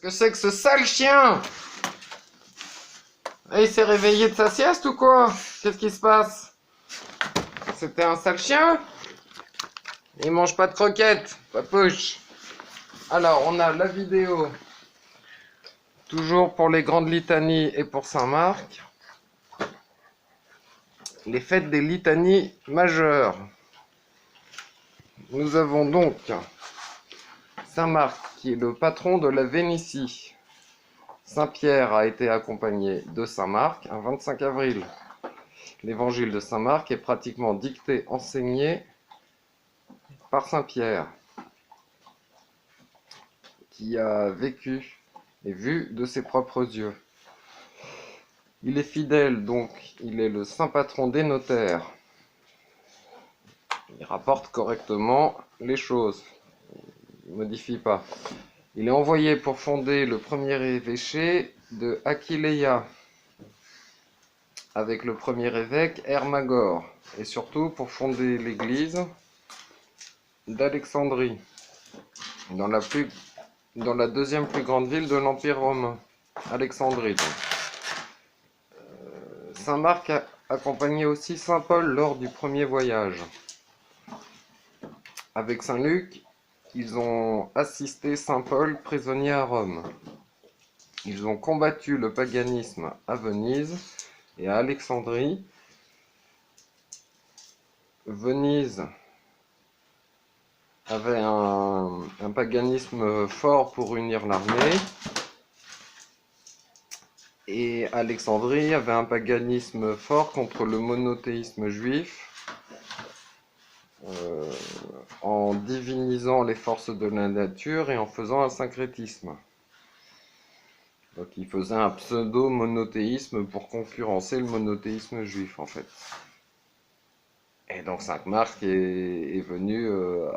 que c'est que ce sale chien? Il s'est réveillé de sa sieste ou quoi? Qu'est-ce qui se passe? C'était un sale chien? Il mange pas de croquettes, papouche. Alors, on a la vidéo, toujours pour les grandes litanies et pour Saint-Marc. Les fêtes des litanies majeures. Nous avons donc Saint-Marc qui est le patron de la Vénétie. Saint-Pierre a été accompagné de Saint-Marc un 25 avril. L'évangile de Saint-Marc est pratiquement dicté, enseigné par Saint-Pierre, qui a vécu et vu de ses propres yeux. Il est fidèle, donc il est le saint patron des notaires. Il rapporte correctement les choses, il ne modifie pas. Il est envoyé pour fonder le premier évêché de Aquileia, avec le premier évêque Hermagore, et surtout pour fonder l'église d'Alexandrie, dans la deuxième plus grande ville de l'Empire romain, Alexandrie. Saint Marc a accompagné aussi Saint Paul lors du premier voyage. Avec Saint Luc, ils ont assisté Saint Paul prisonnier à Rome. Ils ont combattu le paganisme à Venise et à Alexandrie. Venise avait un paganisme fort pour unir l'armée, et Alexandrie avait un paganisme fort contre le monothéisme juif, en divinisant les forces de la nature et en faisant un syncrétisme. Donc il faisait un pseudo-monothéisme pour concurrencer le monothéisme juif en fait. Et donc Saint Marc est venu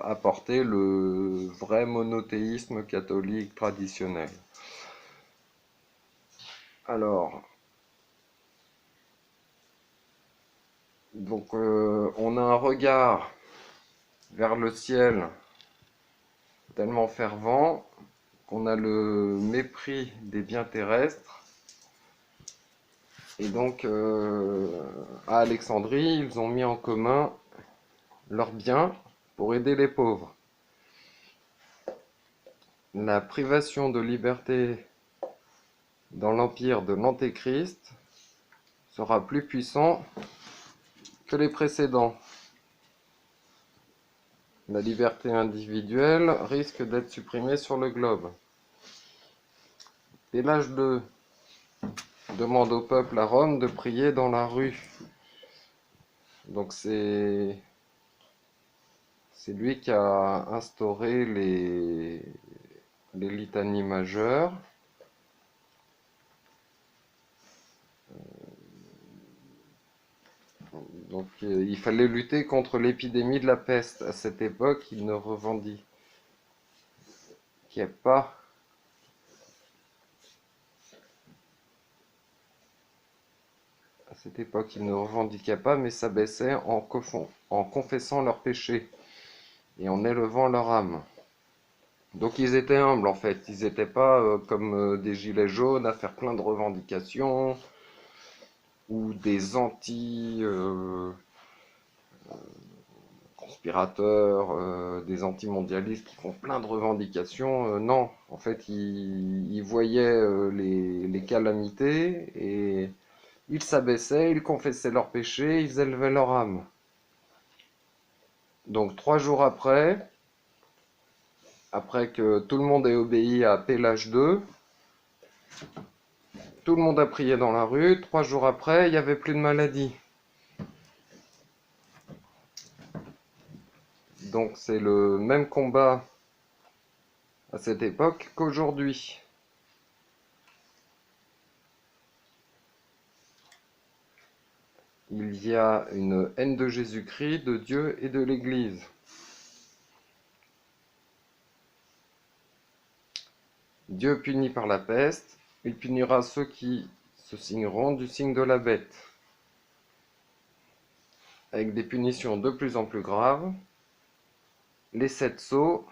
apporter le vrai monothéisme catholique traditionnel. Alors, donc on a un regard vers le ciel tellement fervent qu'on a le mépris des biens terrestres. Et donc à Alexandrie, ils ont mis en commun leurs biens pour aider les pauvres. La privation de liberté dans l'empire de l'Antéchrist sera plus puissant que les précédents. La liberté individuelle risque d'être supprimée sur le globe. Pélage II demande au peuple à Rome de prier dans la rue. Donc c'est lui qui a instauré les litanies majeures. Donc il fallait lutter contre l'épidémie de la peste. À cette époque, il ne revendiquait pas mais s'abaissaient en confessant leurs péchés et en élevant leur âme. Donc ils étaient humbles en fait, ils n'étaient pas comme des gilets jaunes à faire plein de revendications, ou des anti-conspirateurs, des anti-mondialistes qui font plein de revendications. Non, en fait ils voyaient les calamités et ils s'abaissaient, ils confessaient leurs péchés, ils élevaient leur âme. Donc 3 jours après que tout le monde ait obéi à Pélage II, tout le monde a prié dans la rue. 3 jours après, il n'y avait plus de maladie. Donc c'est le même combat à cette époque qu'aujourd'hui. Il y a une haine de Jésus-Christ, de Dieu et de l'Église. Dieu punit par la peste, il punira ceux qui se signeront du signe de la bête, avec des punitions de plus en plus graves. Les 7 sceaux,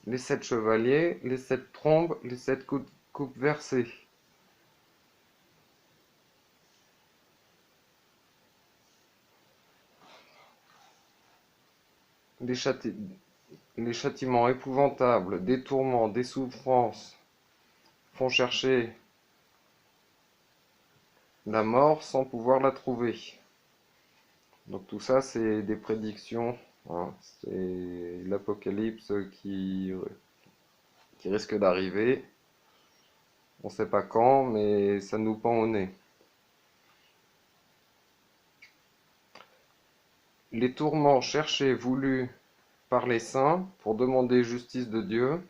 les 7 chevaliers, les 7 trombes, les 7 coups coupe versée. Les châtiments épouvantables, des tourments, des souffrances font chercher la mort sans pouvoir la trouver. Donc tout ça, c'est des prédictions, hein. C'est l'apocalypse qui risque d'arriver. On ne sait pas quand, mais ça nous pend au nez. Les tourments cherchés, voulus par les saints pour demander justice de Dieu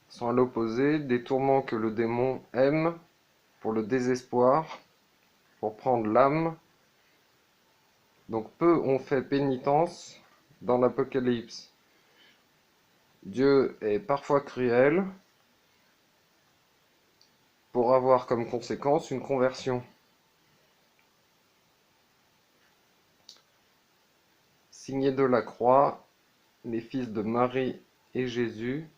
sont à l'opposé des tourments que le démon aime pour le désespoir, pour prendre l'âme. Donc peu ont fait pénitence dans l'Apocalypse. Dieu est parfois cruel pour avoir comme conséquence une conversion. Signés de la croix, les fils de Marie et Jésus,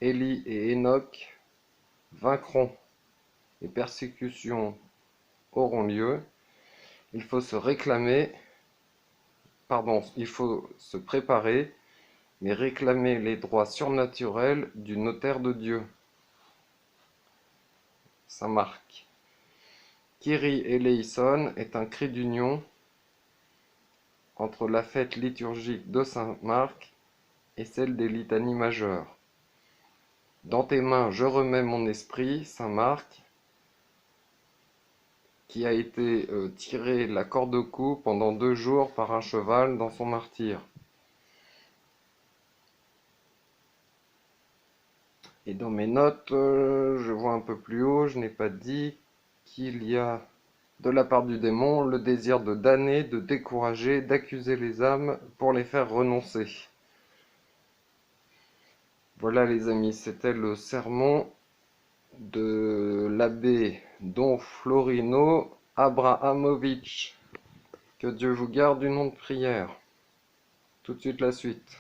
Élie et Enoch, vaincront. Les persécutions auront lieu. Il faut se préparer, mais réclamer les droits surnaturels du notaire de Dieu. Saint Marc. Kyrie eleison est un cri d'union entre la fête liturgique de Saint Marc et celle des litanies majeures. Dans tes mains je remets mon esprit, Saint Marc, qui a été tiré la corde au cou pendant 2 jours par un cheval dans son martyre. Et dans mes notes, je vois un peu plus haut, je n'ai pas dit qu'il y a de la part du démon le désir de damner, de décourager, d'accuser les âmes pour les faire renoncer. Voilà les amis, c'était le sermon de l'abbé Don Florino Abrahamovitch. Que Dieu vous garde du nom de prière. Tout de suite la suite.